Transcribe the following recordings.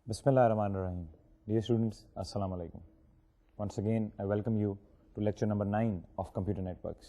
Bismillah ar-Rahman ar-Rahim. Dear students, Assalamu alaikum. Once again, I welcome you to lecture number 9 of Computer Networks.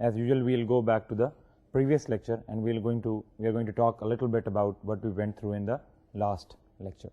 as usual we will go back to the previous lecture and we are going to talk a little bit about what we went through in the last lecture.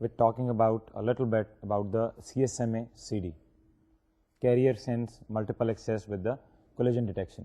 with talking about a little bit about the CSMA CD. Carrier Sense Multiple Access with the Collision Detection.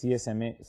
CSMA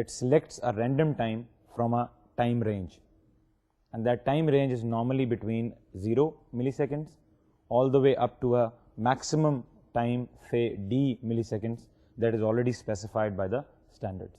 it selects a random time from a time range, and that time range is normally between 0 milliseconds all the way up to a maximum time, say d milliseconds, that is already specified by the standards.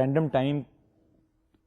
random time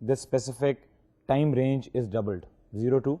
this specific time range is doubled, 0 to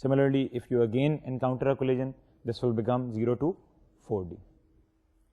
Similarly, if you again encounter a collision, this will become 0 to 4d.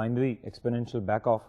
binary exponential back off,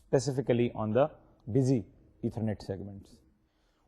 specifically on the busy Ethernet segments.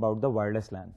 about the wireless LANs.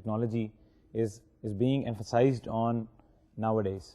technology is being emphasized on nowadays.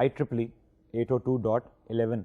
IEEE 802.11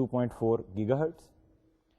2.4 GHz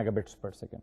megabits per second.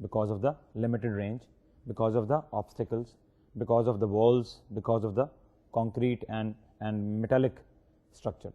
because of the limited range, because of the obstacles, because of the walls, because of the concrete and metallic structures.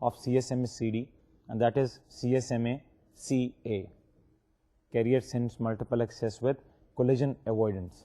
of CSMA CD, and that is CSMA CA, Carrier Sense Multiple Access with Collision Avoidance.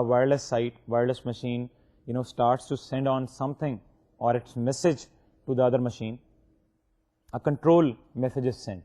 a wireless site, wireless machine starts to send on something or its message to the other machine, a control message is sent.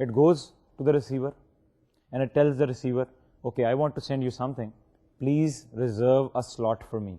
It goes to the receiver and it tells the receiver, okay, I want to send you something, please reserve a slot for me.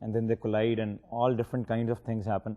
and then they collide and all different kinds of things happen.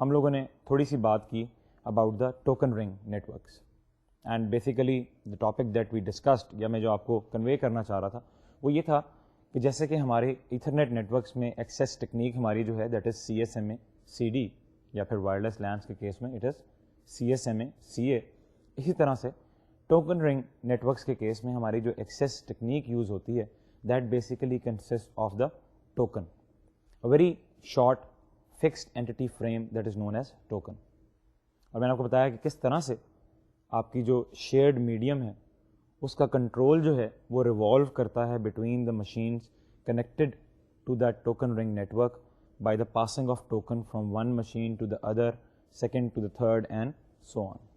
ہم لوگوں نے تھوڑی سی بات کی about the token ring networks. And basically the topic that we discussed, یا میں جو آپ کو کنوے کرنا چاہ رہا تھا وہ یہ تھا کہ جیسے کہ ہمارے ایتھرنیٹ نیٹورکس میں ایکسیس ٹیکنیک ہماری جو ہے that is C S M A C D, یا پھر وائرلیس لینس کے کیس میں it is C S M A C A. اسی طرح سے ٹوکن رنگ نیٹورکس کے کیس میں ہماری جو ایکسیس ٹیکنیک یوز ہوتی ہے that basically consist of the token, a very short fixed anti frame that is known as token. اور میں نے آپ کو بتایا کہ کس طرح سے آپ کی جو شیئرڈ میڈیم ہے اس کا کنٹرول جو ہے وہ ریوالو کرتا ہے between the machines connected to that token ring network by the passing of token from one machine to the other, second to the third and so on.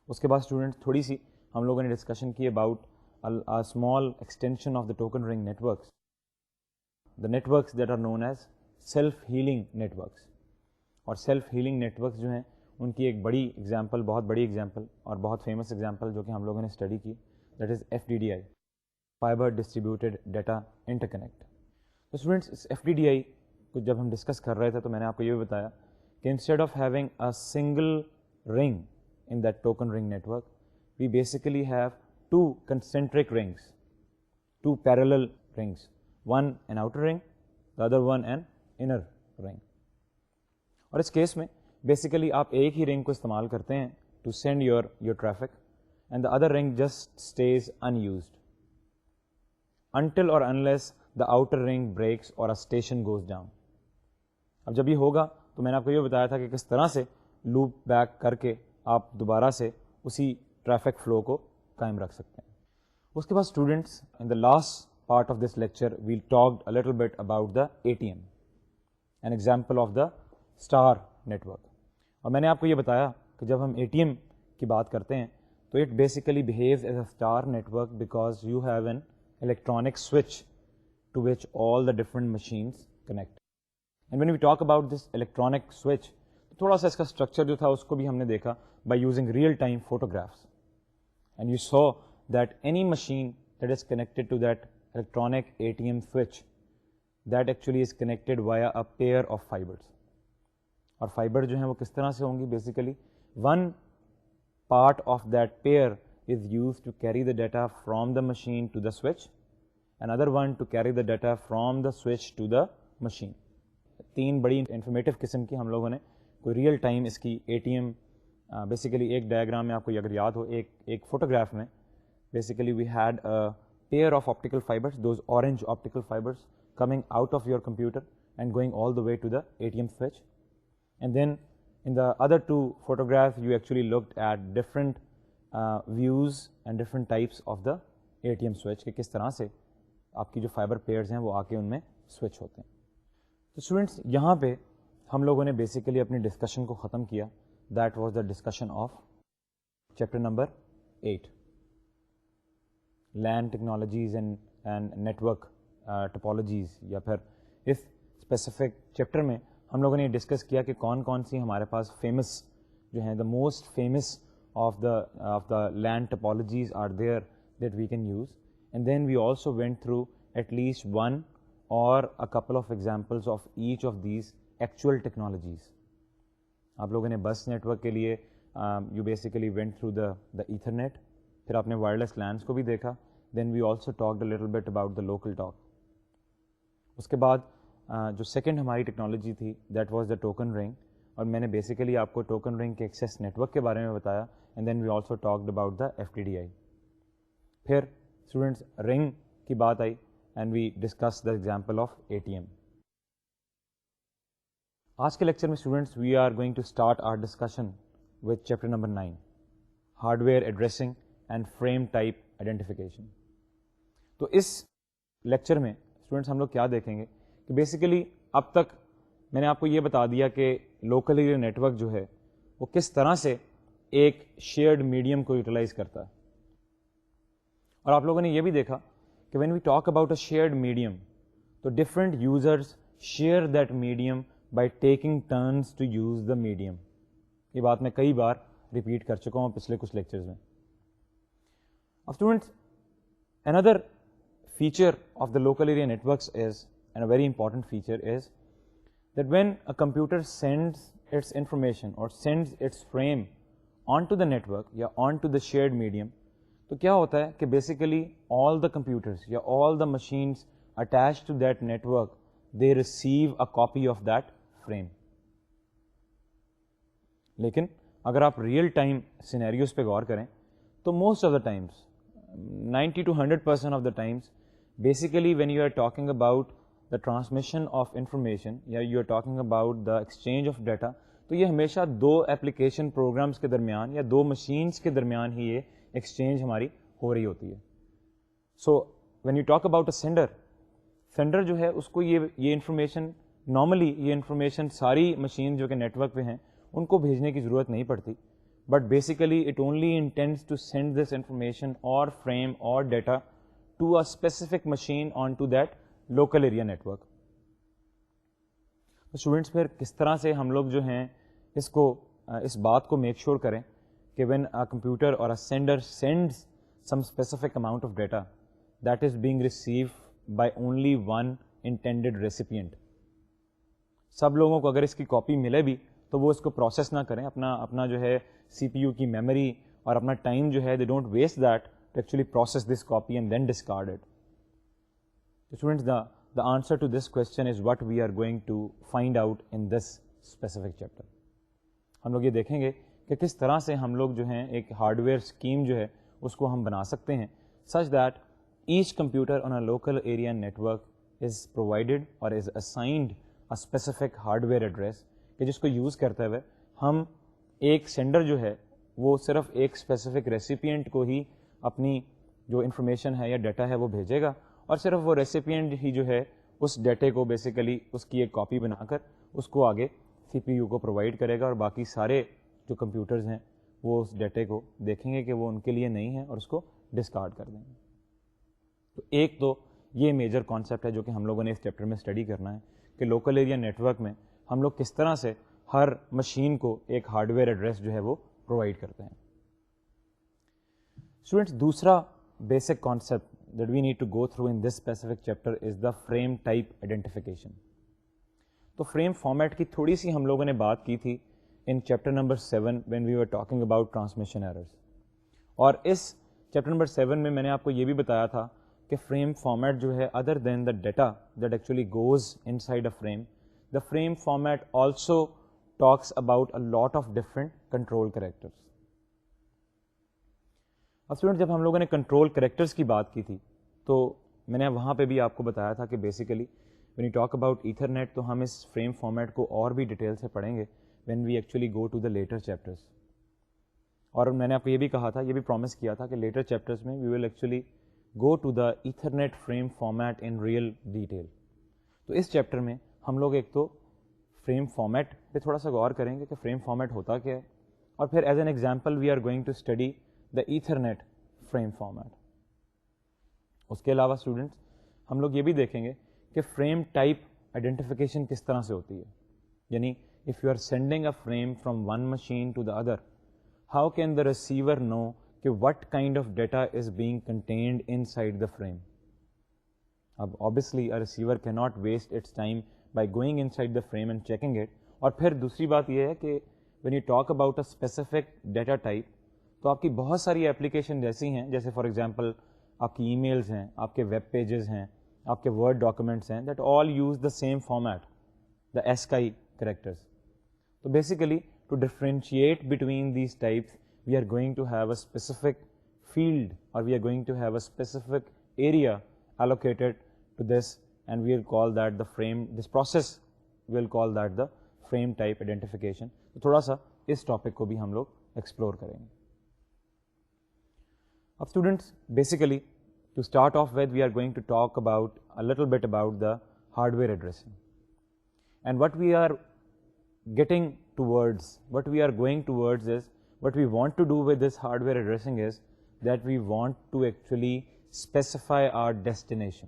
اس کے بعد اسٹوڈنٹس تھوڑی سی ہم لوگوں نے ڈسکشن کی about small extension of the token ring networks, the networks that are known as self healing networks. اور self healing networks جو ہیں ان کی ایک بڑی ایگزامپل, بہت بڑی ایگزامپل اور بہت فیمس ایگزامپل جو کہ ہم لوگوں نے اسٹڈی کی that is F D D I, fibre distributed data interconnect. تو اسٹوڈنٹس اس ایف ڈی ڈی آئی کو جب ہم ڈسکس کر رہے تھے تو میں نے آپ کو یہ بھی بتایا کہ instead of having a single رنگ in that token ring network, we basically have two concentric rings, two parallel rings, one an outer ring, the other one an inner ring. اور اس کیس میں بیسیکلی آپ ایک ہی رنگ کو استعمال کرتے ہیں to send your traffic, and the other ring just stays unused until or unless the outer ring breaks or a station goes down. اب جب یہ ہوگا تو میں نے آپ کو یہ بتایا تھا کہ کس طرح سے لوپ بیک کر کے آپ دوبارہ سے اسی ٹریفک فلو کو قائم رکھ سکتے ہیں. اس کے بعد students in the last part of this lecture we'll talked a little bit about the A T M, an example of the star network. اور میں نے آپ کو یہ بتایا کہ جب ہم اے ٹی ایم کی بات کرتے ہیں تو it basically behaves as a star network because you have an electronic switch to which all the different machines connect. And when we talk about this electronic switch, تھوڑا سا اس کا اسٹرکچر جو تھا اس کو بھی ہم نے دیکھا by using real time photographs. And you saw that any machine that is connected to that electronic ATM switch, that actually is connected via a pair of fibers. اور فائبر جو ہیں وہ کس طرح سے ہوں گی, basically one part of that pair is used to carry the data from the machine to the switch, another one to carry the data from the switch to the machine. تین بڑی انفارمیٹیو قسم کی ہم لوگوں نے کوئی real time اس کی اے ٹی ایم بیسیکلی ایک ڈائیگرام میں آپ کو اگر یاد ہو ایک فوٹوگراف میں basically we had pair of optical fibres, those orange optical fibres coming out of your computer and going all the way to the A T M switch. And then in the other two photographs you actually looked at different views and different types of the ATM switch کہ کس طرح سے آپ کی جو fibre pairs ہیں وہ آ کے ان میں سوئچ ہوتے ہیں. تو اسٹوڈنٹس یہاں پہ ہم لوگوں نے بیسیکلی اپنی ڈسکشن کو ختم کیا. That was the discussion of chapter number 8 LAN technologies and network topologies. یا پھر اس اسپیسیفک چیپٹر میں ہم لوگوں نے یہ ڈسکس کیا کہ کون کون سی ہمارے پاس فیمس جو ہیں the most famous of the LAN topologies are there that we can use. And then we also went through at least one or a couple of examples of each of these actual technologies. آپ لوگوں نے بس network کے لیے you basically went through the Ethernet, پھر آپ نے wireless LANs کو بھی دیکھا. Then we also talked a little bit about the local talk. اس کے بعد جو سیکنڈ ہماری ٹیکنالوجی تھی دیٹ واز دا ٹوکن رنگ, اور میں نے بیسیکلی آپ کو ٹوکن رنگ کے ایکسیس نیٹورک کے بارے میں بتایا. And then we also talked about the F T D I. پھر اسٹوڈنٹس رنگ کی بات آئی and we discuss the example of A T M. آج کے لیکچر میں students we are going to start our discussion with chapter number 9 hardware addressing and frame type identification. تو اس lecture میں students ہم لوگ کیا دیکھیں گے کہ بیسیکلی اب تک میں نے آپ کو یہ بتا دیا کہ لوکل ایریا نیٹورک جو ہے وہ کس طرح سے ایک شیئرڈ میڈیم کو یوٹیلائز کرتا ہے. اور آپ لوگوں نے یہ بھی دیکھا کہ when we talk about a shared medium تو different users share that medium by taking turns to use the medium. یہ بات میں کئی بار ریپیٹ کر چکا ہوں پچھلے کچھ لیکچرز میں. اب students another feature of the local area networks is, and a very important feature is, that when a computer sends its information or sends its frame onto the network یا onto the shared medium, تو کیا ہوتا ہے کہ basically all the computers یا all the machines attached to that network, they receive a copy of that frame. لیکن اگر آپ ریئل ٹائم سینیریوز پہ غور کریں تو most of the times 90 to 100% of the times basically when you are talking about the transmission of information یا you are talking about the exchange of data, تو یہ ہمیشہ دو ایپلیکیشن پروگرامس کے درمیان یا دو مشینس کے درمیان ہی یہ ایکسچینج ہماری ہو رہی ہوتی ہے. So when you talk about a sender جو ہے اس کو یہ انفارمیشن نارملی یہ انفارمیشن ساری مشین جو کہ نیٹ ورک پہ ہیں ان کو بھیجنے کی ضرورت نہیں پڑتی, but basically it only intends to send this information or frame or data to a specific machine on to that local area network. Students پھر کس طرح سے ہم لوگ جو ہیں اس بات کو میک شیور کریں کہ when a computer or a sender sends some specific amount of data that is being receive by only one intended recipient, سب لوگوں کو اگر اس کی کاپی ملے بھی تو وہ اس کو پروسیس نہ کریں, اپنا جو ہے سی پی یو کی میموری اور اپنا ٹائم جو ہے they don't waste that to actually process this copy and then discard it. Students the answer to this question is what we are going to find out in this specific chapter. ہم لوگ یہ دیکھیں گے کہ کس طرح سے ہم لوگ جو ہیں ایک ہارڈ ویئر اسکیم جو ہے اس کو ہم بنا سکتے ہیں such that each computer on a local area network is provided or is assigned a specific hardware address کہ جس کو یوز کرتے ہوئے ہم ایک سینڈر جو ہے وہ صرف ایک اسپیسیفک ریسیپینٹ کو ہی اپنی جو انفارمیشن ہے یا ڈیٹا ہے وہ بھیجے گا, اور صرف وہ ریسیپینٹ ہی جو ہے اس ڈیٹے کو بیسیکلی اس کی ایک کاپی بنا کر اس کو آگے سی پی یو کو پرووائڈ کرے گا, اور باقی سارے جو کمپیوٹرز ہیں وہ اس ڈیٹے کو دیکھیں گے کہ وہ ان کے لیے نہیں ہے اور اس کو ڈسکارڈ کر دیں گے. تو ایک تو یہ میجر کانسیپٹ ہے جو کہ ہم لوگوں نے اس چیپٹر میں اسٹڈی کرنا ہے کہ لوکل ایریا نیٹ ورک میں ہم لوگ کس طرح سے ہر مشین کو ایک ہارڈ ویئر ایڈریس جو ہے وہ پرووائڈ کرتے ہیں. اسٹوڈینٹس دوسرا basic concept that we need to go through in this specific chapter is the frame type identification. تو فریم فارمیٹ کی تھوڑی سی ہم لوگوں نے بات کی تھی in chapter number 7 when we were talking about transmission errors, اور اس چیپٹر نمبر 7 میں نے آپ کو یہ بھی بتایا تھا کہ فریم فارمیٹ جو ہے other than the data that actually goes inside a frame, the frame format also talks about a lot of different control characters. اب اسٹوڈنٹ جب ہم لوگوں نے کنٹرول کریکٹرز کی بات کی تھی تو میں نے وہاں پہ بھی آپ کو بتایا تھا کہ basically when you talk about Ethernet تو ہم اس فریم فارمیٹ کو اور بھی ڈیٹیل سے پڑھیں گے when we actually go to the later chapters. اور میں نے آپ کو یہ بھی کہا تھا, یہ بھی پرومس کیا تھا کہ لیٹر چیپٹرس میں we will actually go to the Ethernet frame format in real detail. تو اس چیپٹر میں ہم لوگ ایک تو فریم فارمیٹ پہ تھوڑا سا غور کریں گے کہ فریم فارمیٹ ہوتا کیا ہے, اور پھر as an example we are going to study the Ethernet frame format. اس کے علاوہ اسٹوڈنٹس ہم لوگ یہ بھی دیکھیں گے کہ فریم ٹائپ آئیڈینٹیفیکیشن کس طرح سے ہوتی ہے, یعنی if you are sending a frame from one machine to the other, how can the receiver know کہ what kind of data is being contained inside the frame. اب obviously a receiver کی not waste its time by going inside the frame and checking it. اور پھر دوسری بات یہ ہے کہ when you talk about a specific data type تو آپ کی بہت ساری ایپلیکیشن ایسی ہیں, جیسے فار ایگزامپل آپ کی ای میلز ہیں, آپ کے ویب پیجز ہیں, آپ کے ورڈ ڈاکومنٹس ہیں, that all use the same format, the ASCII characters. تو basically to differentiate between these types we are going to have a specific field or we are going to have a specific area allocated to this, and we will call that the frame, this process we will call that the frame type identification. تو تھوڑا سا اس topic کو بھی ہم لوگ explore کریں گے. اب students basically to start off with we are going to talk about a little bit about the hardware addressing, and what we are getting towards, what we are going towards is what we want to do with this hardware addressing is that we want to actually specify our destination.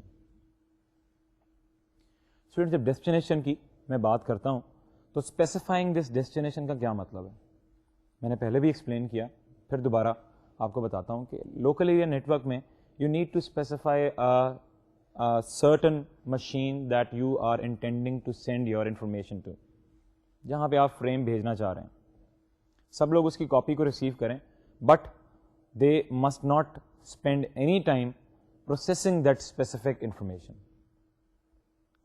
Student جب destination کی میں بات کرتا ہوں تو specifying دس destination کا کیا مطلب ہے, میں نے پہلے بھی ایکسپلین کیا, پھر دوبارہ آپ کو بتاتا ہوں کہ لوکل ایریا نیٹ ورک میں you need to specify certain machine that you are intending to send your information to. جہاں پہ آپ فریم بھیجنا چاہ رہے ہیں سب لوگ اس کی کاپی کو ریسیو کریں, but they must not spend any time processing that specific information.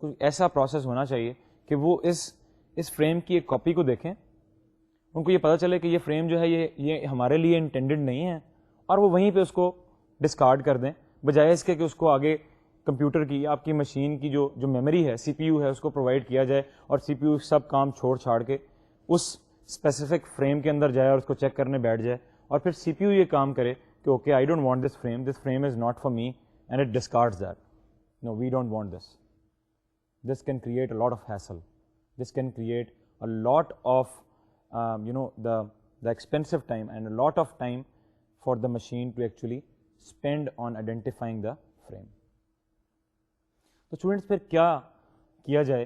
کچھ ایسا پروسیس ہونا چاہیے کہ وہ اس فریم کی ایک کاپی کو دیکھیں, ان کو یہ پتہ چلے کہ یہ فریم جو ہے یہ ہمارے لیے انٹینڈڈ نہیں ہے, اور وہ وہیں پہ اس کو ڈسکارڈ کر دیں, بجائے اس کے کہ اس کو آگے کمپیوٹر کی آپ کی مشین کی جو میموری ہے سی پی یو ہے اس کو پرووائڈ کیا جائے, اور سی پی یو سب کام چھوڑ چھاڑ کے اس اسپیسیفک فریم کے اندر جائے اور اس کو چیک کرنے بیٹھ جائے, اور پھر سی پی یو یہ کام کرے کہ okay I don't want this frame is not for me and it discards that. No, we don't want this. This can create a lot of hassle. This can create a lot of the expensive time and a lot of time for the machine to actually spend on identifying the frame. تو students پھر کیا کیا جائے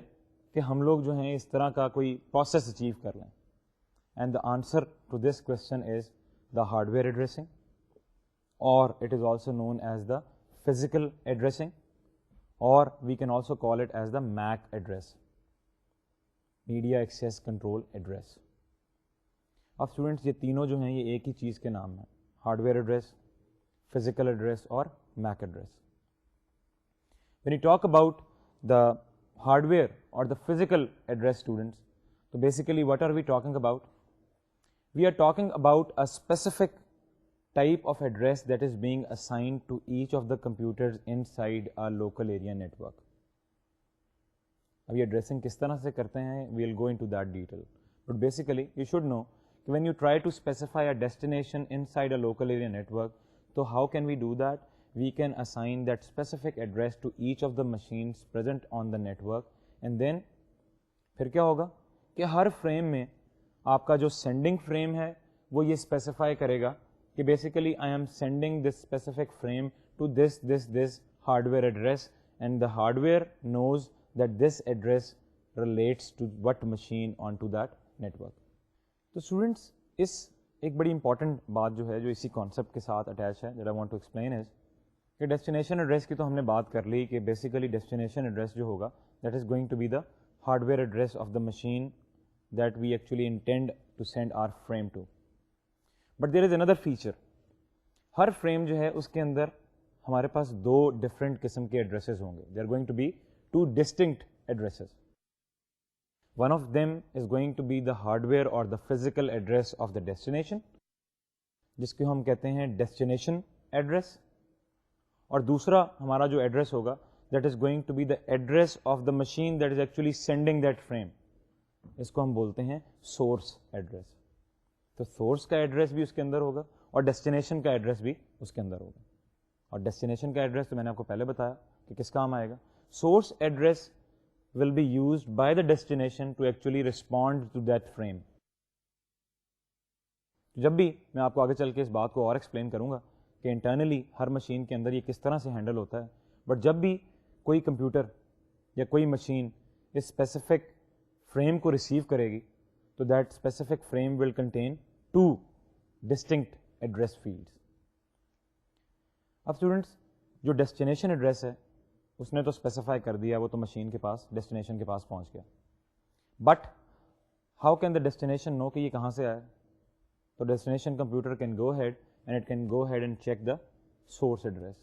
کہ ہم لوگ جو ہیں اس طرح کا کوئی پروسیس اچیو کر لیں. And the answer to this question is the hardware addressing, اور it is also known as the physical addressing, or we can also call it as the MAC address, Media Access Control Address. اب students یہ تینوں جو ہیں یہ ایک ہی چیز کے نام ہیں, hard where address, physical address اور MAC address. when you talk about the hardware or the physical address students, so basically what are we talking about? We are talking about a specific type of address that is being assigned to each of the computers inside a local area network. اب یہ addressing کس طرح سے کرتے ہیں, we'll go into that detail. But basically you should know that when you try to specify a destination inside a local area network, so how can we do that? We can assign that specific address to each of the machines present on the network, and then پھر کیا ہوگا کہ ہر frame میں آپ کا جو sending frame ہے وہ یہ اسپیسیفائی کرے گا کہ basically I am sending this specific frame to this hardware address, and the hardware knows that this address relates to what machine on to that network. تو students اس ایک بڑی امپورٹنٹ بات جو ہے جو اسی کانسیپٹ کے ساتھ اٹیچ ہے that I want to explain is کہ ڈیسٹینیشن ایڈریس کی تو ہم نے بات کر لی کہ بیسیکلی ڈیسٹینیشن ایڈریس جو ہوگا that is going to be the hardware address of the machine that we actually intend to send our frame to. But there is another feature, ہر فریم جو ہے اس کے اندر ہمارے پاس دو ڈفرینٹ قسم کے ایڈریسز ہوں گے. They are going to be two distinct addresses. One of them is going to be the hardware or the physical address of the destination, جس کو ہم کہتے ہیں ڈیسٹینیشن ایڈریس, اور دوسرا ہمارا جو ایڈریس ہوگا that is going to be the address of the machine that is actually sending that frame. اس کو ہم بولتے ہیں سورس ایڈریس. تو سورس کا ایڈریس بھی اس کے اندر ہوگا اور ڈیسٹینیشن کا ایڈریس بھی اس کے اندر ہوگا. اور ڈیسٹینیشن کا ایڈریس تو میں نے آپ کو پہلے بتایا کہ کس کام آئے گا. Source address will be used by the destination to actually respond to that frame. جب بھی میں آپ کو آگے چل کے اس بات کو اور ایکسپلین کروں گا کہ انٹرنلی ہر مشین کے اندر یہ کس طرح سے ہینڈل ہوتا ہے, بٹ جب بھی کوئی کمپیوٹر یا کوئی مشین اس اسپیسیفک فریم کو ریسیو کرے گی تو that specific frame will contain two distinct address fields. اب اسٹوڈنٹس جو ڈیسٹینیشن ایڈریس ہے اس نے تو اسپیسیفائی کر دیا, وہ تو مشین کے پاس ڈیسٹینیشن کے پاس پہنچ گیا, but how can the destination know کہ یہ کہاں سے آیا؟ تو destination computer can go head and it can go head and check the source address.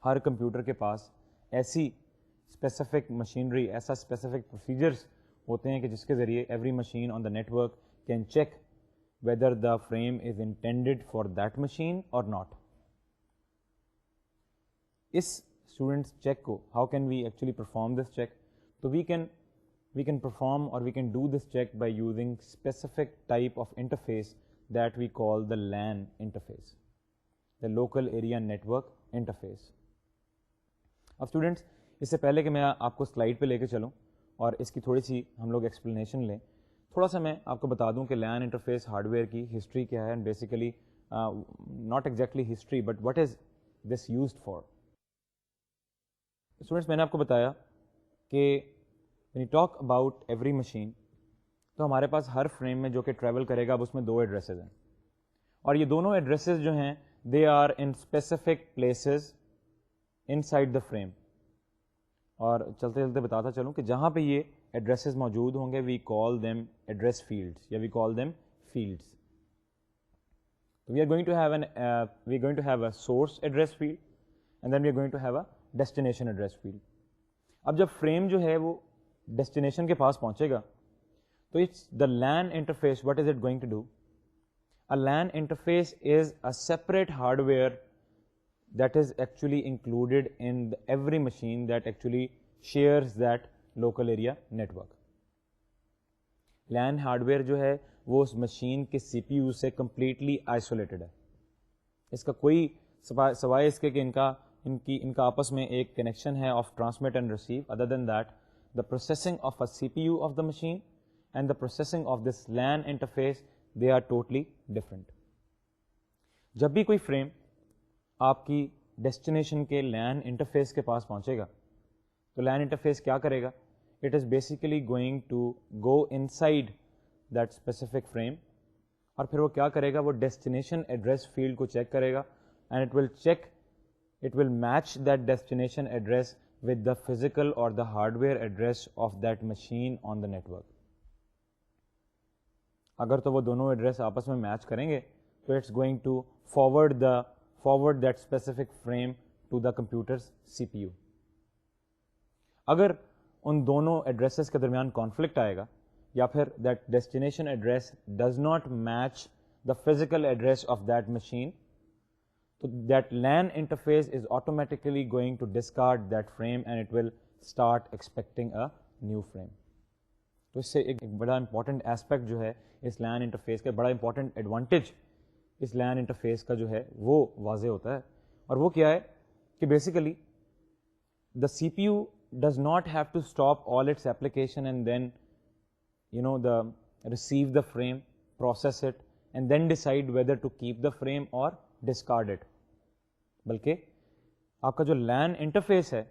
ہر کمپیوٹر کے پاس ایسی اسپیسیفک مشینری, ایسا اسپیسیفک پروسیجرس ہوتے ہیں کہ جس کے ذریعے every machine on the network can check whether the frame is intended for that machine or not. اس students check کو how can we actually perform this check? So we can perform or we can do this check by using specific type of interface that we call the LAN interface, the local area network interface. اب students اس سے پہلے کہ میں آپ کو slide پہ لے کے چلوں اور اس کی تھوڑی سی ہم لوگ ایکسپلینیشن لیں, تھوڑا سا میں آپ کو بتا دوں کہ لین انٹرفیس ہارڈ ویئر کی ہسٹری کیا ہے, and basically not exactly history but what is this used for. Students میں نے آپ کو بتایا کہ when you talk about every machine تو ہمارے پاس ہر فریم میں جو کہ ٹریول کرے گا اب اس میں دو ایڈریسز ہیں, اور یہ دونوں ایڈریسز جو ہیں they are in specific places inside the frame. اور چلتے چلتے بتاتا چلوں کہ جہاں پہ یہ ایڈریسز موجود ہوں گے we call them address fields یا we call them fields. We are going to have a source address field and then we are going to have a destination address field. اب جب فریم جو ہے وہ destination کے پاس پہنچے گا تو it's the LAN interface. What is it going to do? A LAN interface is a separate hardware that is actually included in every machine that actually shares that local area network. LAN hardware جو ہے وہ اس machine کے سی P you سے completely isolated ہے. اس کا کوئی سوائے اس کے کہ ان کا آپس میں ایک کنیکشن ہے of transmit and receive. Other than that the processing of a C P U of the machine and the processing of this LAN interface they are totally different. جب بھی کوئی فریم آپ کی ڈیسٹینیشن کے LAN interface کے پاس پہنچے گا تو LAN انٹرفیس کیا کرے گا؟ It is basically going to go inside that specific frame اور پھر وہ کیا کرے گا؟ وہ ڈیسٹینیشن ایڈریس فیلڈ کو چیک کرے گا and it will match that destination address with the physical or the hardware address of that machine on the network. اگر تو وہ دونوں ایڈریس آپس میں میچ کریں گے تو it's going to forward that specific frame to the computer's C P U. اگر ان دونوں ایڈریسز کے درمیان کانفلکٹ آئے گا یا پھر that destination address does not match the physical address of that machine تو that LAN interface is automatically going to discard that frame and it will start expecting a new frame. تو اس سے ایک بڑا امپورٹنٹ ایسپیکٹ جو ہے اس LAN interface کا، بڑا امپورٹنٹ ایڈوانٹیج اس LAN انٹرفیس کا جو ہے وہ واضح ہوتا ہے. اور وہ کیا ہے کہ basically the C P U does not have to stop all its application and then the receive the frame, process it and then decide whether to keep the frame or discard it. بلکہ آپ کا جو LAN interface ہے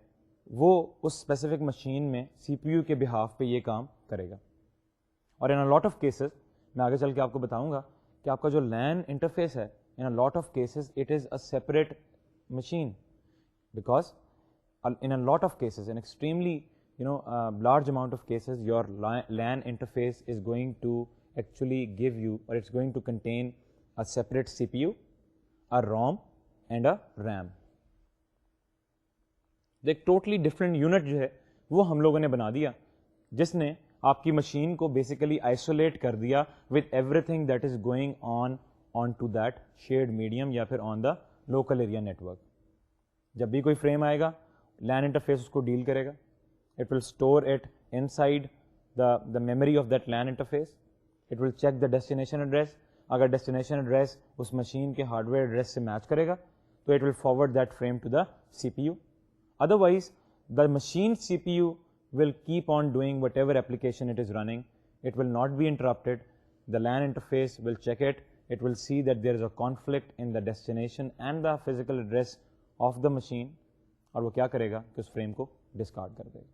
وہ اس specific machine میں سی P you کے behalf پہ یہ کام کرے گا. اور ان اے لاٹ آف کیسز میں آگے چل کے آپ کو بتاؤں گا کہ آپ کا جو LAN انٹرفیس ہے in a lot of cases it is a separate machine because in a lot of cases, an extremely large amount of cases, your LAN interface is going to actually give you, or it's going to contain a separate CPU, a ROM and a RAM. ایک totally different unit جو ہے وہ ہم لوگوں نے بنا دیا جس نے آپ کی مشین کو بیسیکلی آئسولیٹ کر دیا with everything that is going on to that shared medium یا پھر on the local area network. جب بھی کوئی فریم آئے گا LAN انٹرفیس اس کو ڈیل کرے گا. It will store it inside the memory of that LAN interface. It will check the destination address. اگر ڈیسٹینیشن ایڈریس اس مشین کے ہارڈ ویئر ایڈریس سے میچ کرے گا تو it will forward that frame to the C P U. Otherwise the machine C P U will keep on doing whatever application it is running. It will not be interrupted. The LAN interface will check it. It will see that there is a conflict in the destination and the physical address of the machine اور وہ کیا کرے گا کہ اس frame کو discard کر دے گا.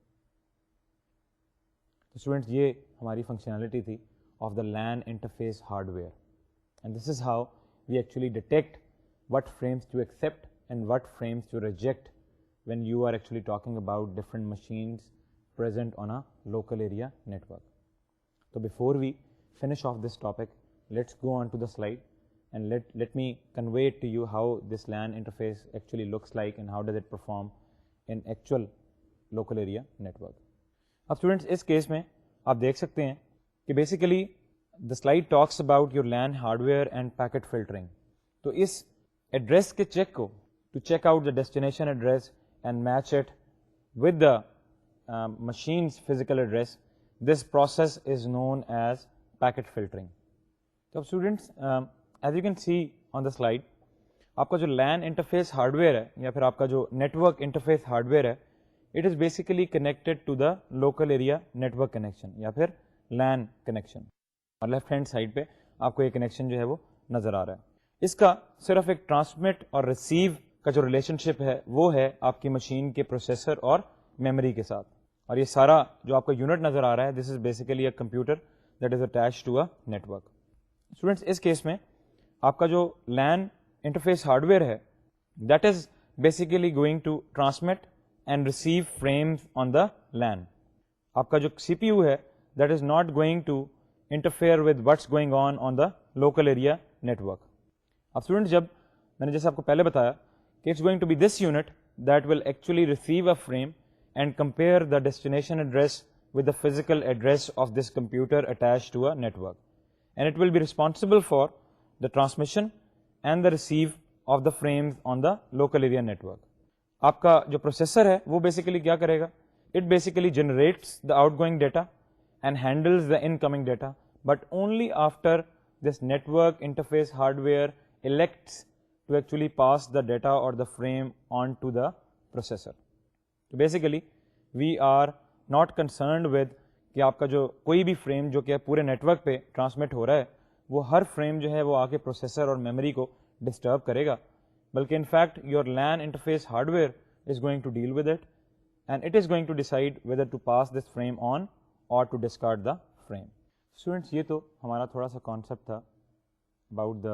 تو students یہ ہماری فنکشنالٹی تھی of the LAN interface hardware and this is how we actually detect what frames to accept and what frames to reject when you are actually talking about different machines present on a local area network. So before we finish off this topic, let's go on to the slide and let me convey to you how this LAN interface actually looks like and how does it perform in actual local area network. اب students اس case میں آپ دیکھ سکتے ہیں کہ basically the slide talks about your LAN hardware and packet filtering. تو اس address کے چیک کو to check out the destination address and match it with the machine's physical address, this process is known as packet filtering. So students, as you can see on the slide, آپ کا جو LAN interface hardware ہے یا پھر آپ کا جو network interface hardware ہے it is basically connected to the local area network connection یا پھر LAN connection. اور لیفٹ ہینڈ سائڈ پہ آپ کو یہ کنیکشن جو ہے وہ نظر آ رہا ہے. اس کا صرف ایک ٹرانسمٹ اور ریسیو کا جو ریلیشن شپ ہے وہ ہے آپ کی مشین کے پروسیسر اور میموری کے ساتھ. اور یہ سارا جو آپ کا یونٹ نظر آ رہا ہے this is basically a computer that is attach to a network. Students اس کیس میں آپ کا جو LAN انٹرفیس ہارڈ ویئر ہے that is basically going to transmit and receive frames on the LAN. آپ کا جو CPU ہے that is not going to interfere with what's going on the local area network. اب students جب میں نے جیسے آپ کو پہلے بتایا کہ it's going to be this unit that will actually receive a frame and compare the destination address with the physical address of this computer attach to a network and it will be responsible for the transmission and the receive of the frames on the local area network. آپ کا جو processor ہے وہ basically کیا کرے گا؟ It basically generates the outgoing data and handles the incoming data but only after this network interface hardware elects to actually pass the data or the frame on to the processor. So basically we are not concerned with کہ آپ کا جو کوئی بھی frame جو کہ پورے network پہ ٹرانسمٹ ہو رہا ہے وہ ہر فریم جو ہے وہ آ کے پروسیسر اور میموری کو ڈسٹرب کرے گا، بلکہ in fact your LAN interface hardware is going to deal with it and it is going to decide whether to pass this frame on or to discard the frame. Students یہ تو ہمارا تھوڑا سا concept تھا about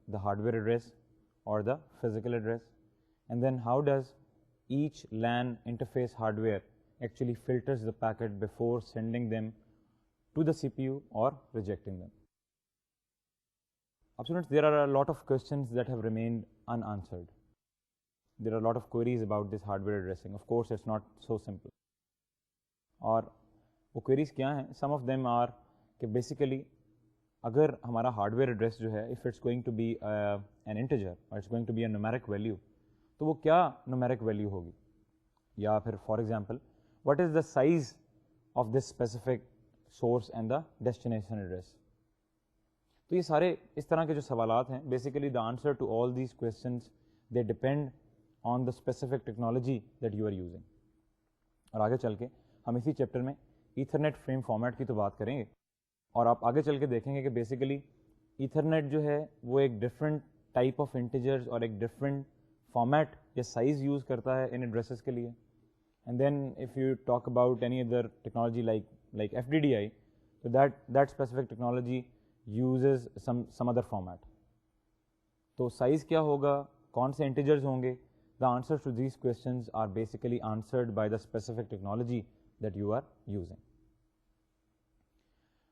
the hardware address or the physical address, and then how does each LAN interface hardware actually filters the packet before sending them to the CPU or rejecting them. Students, there are a lot of questions that have remained unanswered. There are a lot of queries about this hardware addressing. Of course it's not so simple. اور وہ queries کیا ہیں؟ Some of them are کہ basically اگر ہمارا hard where address جو ہے if it's going to be an integer or it's going to be a numeric value تو وہ کیا نومیرک ویلیو ہوگی؟ یا پھر for example what is the size of this specific source and the destination address. تو یہ سارے اس طرح کے جو سوالات ہیں basically the answer to all these questions they depend on the specific technology that you are using. اور آگے چل کے ہم اسی چیپٹر میں ایتھرنیٹ فریم فارمیٹ کی تو بات کریں گے، اور آپ آگے چل کے دیکھیں گے کہ بیسیکلی ایتھرنیٹ جو ہے وہ ایک ڈفرینٹ ٹائپ آف انٹیجرز اور ایک ڈفرینٹ فارمیٹ یا سائز یوز کرتا ہے ان ایڈریسز کے لیے. And then if you talk about any other technology like FDDI تو that specific technology uses some other format. تو سائز کیا ہوگا، کون سے انٹیجرز ہوں گے؟ The answer to these questions are basically answered by the specific technology that you are using.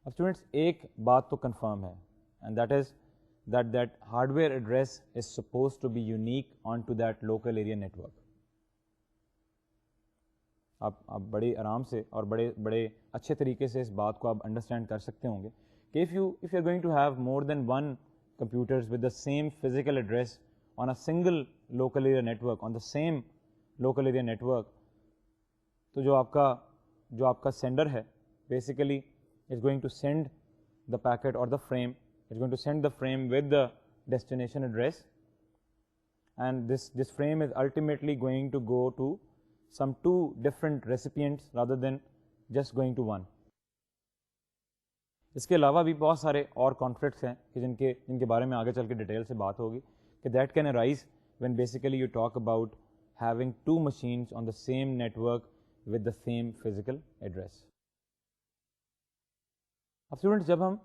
اب students ایک بات تو کنفرم ہے and that is that hard where address is suppose to be unique on to that local area network. آپ بڑے آرام سے اور بڑے اچھے طریقے سے اس بات کو آپ انڈرسٹینڈ کر سکتے ہوں گے کہ if you are going to have more than one computers with the same physical address on a single local area network, on the same local area network, تو جو آپ کا sender ہے basically is going to send the packet or the frame, is going to send the frame with the destination address, and this frame is ultimately going to go to some two different recipients rather than just going to one. اس کے علاوہ بھی بہت سارے اور conflicts ہیں کہ جن کے بارے میں آگے چل کے ڈیٹیل سے بات ہوگی کہ that can arise when basically you talk about having two machines on the same network with the same physical address. اب اسٹوڈنٹس جب ہم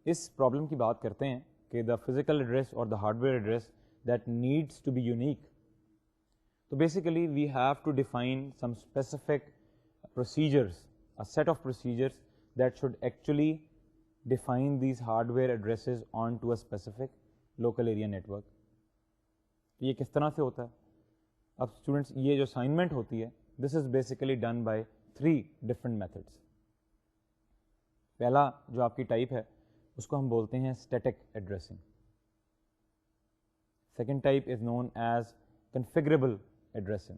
اس پرابلم کی بات کرتے ہیں کہ دا physical address or the hardware address that needs to be unique, تو basically we have to define some specific procedures, a set of procedures that should actually define these hardware addresses onto a specific local area network. تو یہ کس طرح سے ہوتا ہے؟ اب students یہ جو اسائنمنٹ ہوتی ہے this is basically done by 3 different methods. پہلا جو آپ کی ٹائپ ہے اس کو ہم بولتے ہیں static addressing. Second type is known as configurable addressing,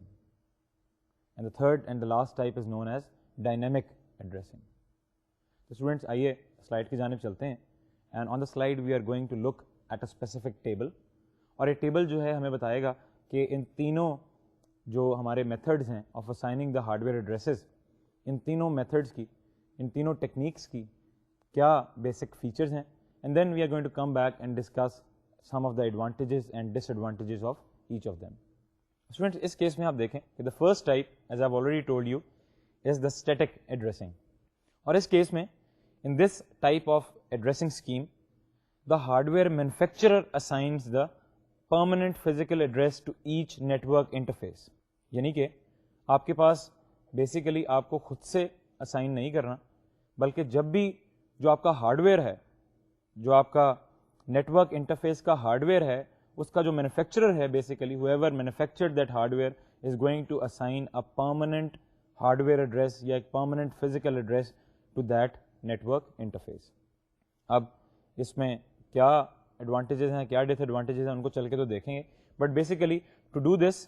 and the third and the last type is known as dynamic addressing. تو اسٹوڈنٹس آئیے سلائڈ کی جانب چلتے ہیں, and on the slide we are going to look at a specific table, اور یہ table جو ہے ہمیں بتائے گا کہ ان تینوں جو ہمارے میتھڈز ہیں of assigning the hardware addresses, ان تینوں میتھڈز کی, ان تینوں ٹیکنیکس کی کیا بیسک فیچرز ہیں, and then we are going to come back and discuss some of the advantages and disadvantages of each of them. Students اس case میں آپ دیکھیں کہ the first type as I have already told you is the static addressing, اور اس case میں in this type of addressing scheme the hardware manufacturer assigns the permanent physical address to each network interface. یعنی کہ آپ کے پاس basically آپ کو خود سے اسائن نہیں کرنا، بلکہ جب بھی جو آپ کا ہارڈ ویئر ہے، جو آپ کا نیٹورک انٹرفیس کا ہارڈ ویئر ہے، اس کا جو مینوفیکچرر ہے basically whoever manufactured that hardware is going to assign a permanent hardware address یا ایک permanent physical address to that network interface. اب اس میں کیا ایڈوانٹیجز ہیں، کیا ڈس ایڈوانٹیجز ہیں، ان کو چل کے تو دیکھیں گے. But basically to do this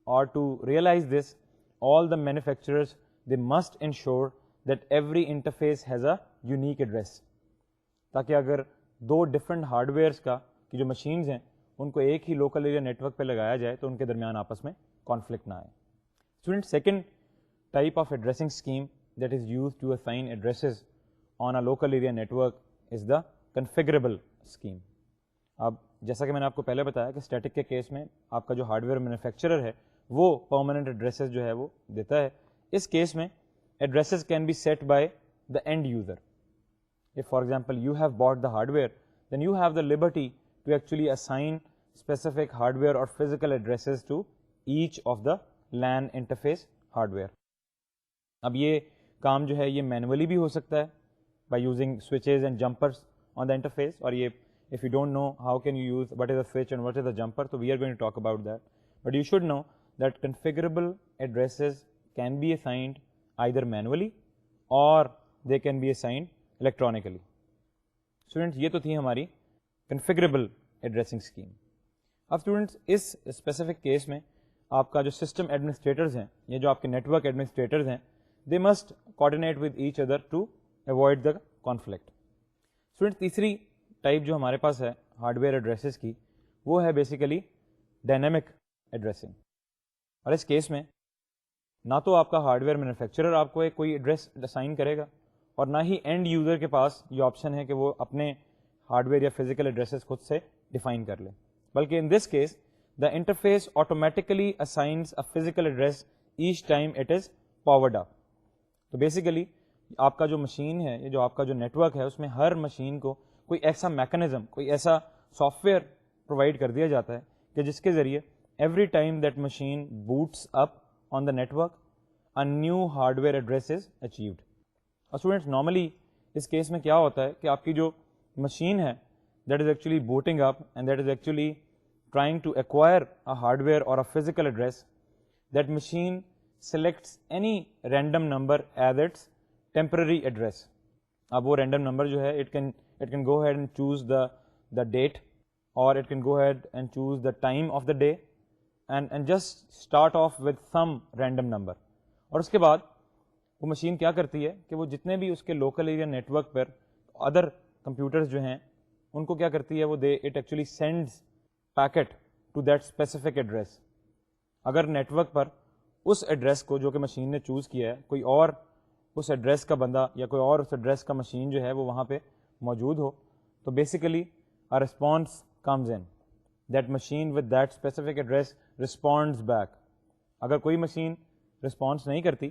or to realize this, all the manufacturers they must ensure that every interface has a unique address، تاکہ اگر دو ڈفرینٹ ہارڈ ویئرس کا کی جو مشینز ہیں ان کو ایک ہی لوکل ایریا نیٹ ورک پہ لگایا جائے تو ان کے درمیان آپس میں کانفلکٹ نہ آئے. Student, second type of addressing scheme that is use to assign addresses on a local area network is the configurable scheme. اب جیسا کہ میں نے آپ کو پہلے بتایا کہ اسٹیٹک کے کیس میں آپ کا جو ہارڈ ویئر مینوفیکچرر ہے وہ پرماننٹ ایڈریسز جو ہے وہ دیتا ہے. اس کیس میں addresses can be set by the end user. If for example you have bought the hardware, then you have the liberty to actually assign specific hardware or physical addresses to each of the LAN interface hardware. اب یہ کام جو ہے یہ manually بھی ہو سکتا ہے by using switches and jumpers on the interface. اور یہ if you don't know how can you use what is a switch and what is a jumper, so we are going to talk about that. But you should know that configurable addresses can be assigned either manually or they can be assigned electronically. Students یہ تو تھی ہماری configurable addressing scheme. اب students اس specific case میں آپ کا جو system administrators ہیں یا جو آپ کے نیٹورک ایڈمنسٹریٹرز ہیں they must coordinate with each other to avoid the conflict. Student, تیسری ٹائپ جو ہمارے پاس ہے ہارڈ ویئر ایڈریسز کی وہ ہے بیسیکلی ڈائنامک ایڈریسنگ. اور اس کیس میں نہ تو آپ کا ہارڈ ویئر مینوفیکچرر آپ کو ایک کوئی ایڈریس اسائن کرے گا اور نہ ہی اینڈ یوزر کے پاس یہ آپشن ہے کہ وہ اپنے ہارڈ ویئر یا فزیکل ایڈریسز خود سے ڈیفائن کر لے، بلکہ in this case the interface automatically assigns a physical address each time it is powered up. تو بیسیکلی آپ کا جو مشین ہے یا جو آپ کا جو نیٹورک ہے اس میں ہر مشین کو کوئی ایسا میکانزم، کوئی ایسا سافٹ ویئر پرووائڈ کر دیا جاتا ہے کہ جس کے ذریعے every time that machine boots up on the network a new hardware address is achieved. اور اسٹوڈنٹس نارملی اس کیس میں کیا ہوتا ہے کہ آپ کی جو مشین ہے that is actually booting up and that is actually trying to acquire a hardware or a physical address. That machine selects any random number as its temporary address. اب وہ رینڈم نمبر جو ہے it can go head and choose the date or it can go head and choose the time of the day and just start off with some random number. اور اس کے بعد وہ machine کیا کرتی ہے کہ وہ جتنے بھی اس کے لوکل ایریا نیٹورک پر ادر کمپیوٹرز جو ہیں ان کو کیا کرتی ہے وہ it actually sends packet to that specific address. اگر نیٹورک پر اس ایڈریس کو جو کہ مشین نے چوز کیا ہے کوئی اور اس ایڈریس کا بندہ یا کوئی اور اس ایڈریس کا مشین جو ہے وہ وہاں پہ موجود ہو تو basically a response comes in. That machine with that specific address responds back. اگر کوئی مشین رسپانس نہیں کرتی